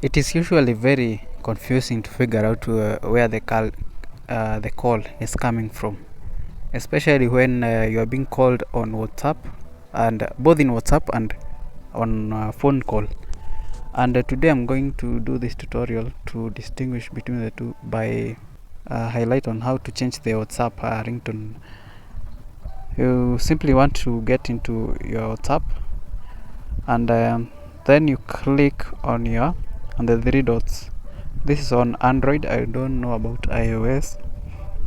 It is usually very confusing to figure out where the call is coming from, especially when you are being called on WhatsApp, and both in WhatsApp and on phone call. And today I'm going to do this tutorial to distinguish between the two by highlight on how to change the WhatsApp ringtone. You simply want to get into your WhatsApp, and then you click on the three dots. This is on Android. I don't know about iOS.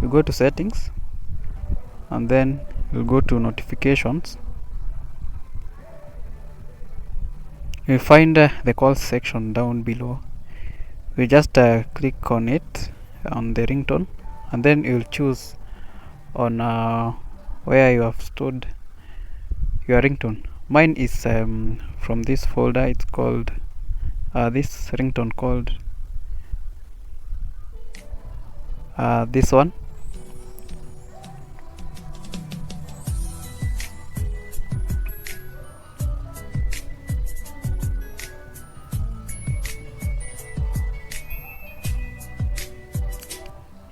You go to settings, and then you'll go to notifications. You find the call section down below. You just click on it on the ringtone, and then you'll choose on where you have stored your ringtone. Mine is from this folder. It's called this ringtone called this one.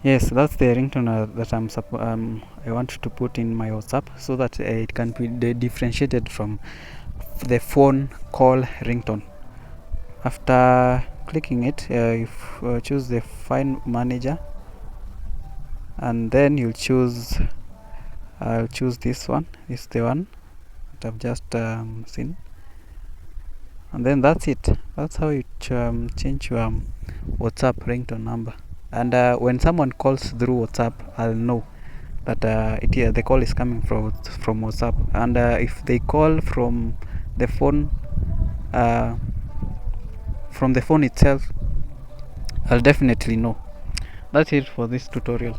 Yes, that's the ringtone that I want to put in my WhatsApp, so that it can be differentiated from the phone call ringtone. After clicking it, you choose the file manager, and then you'll choose I'll choose this one. This is the one that I've just seen, and then that's it. That's how you change your WhatsApp ringtone number. And when someone calls through WhatsApp, I'll know that the call is coming from WhatsApp. And if they call from the phone itself, I'll definitely know. That's it for this tutorial.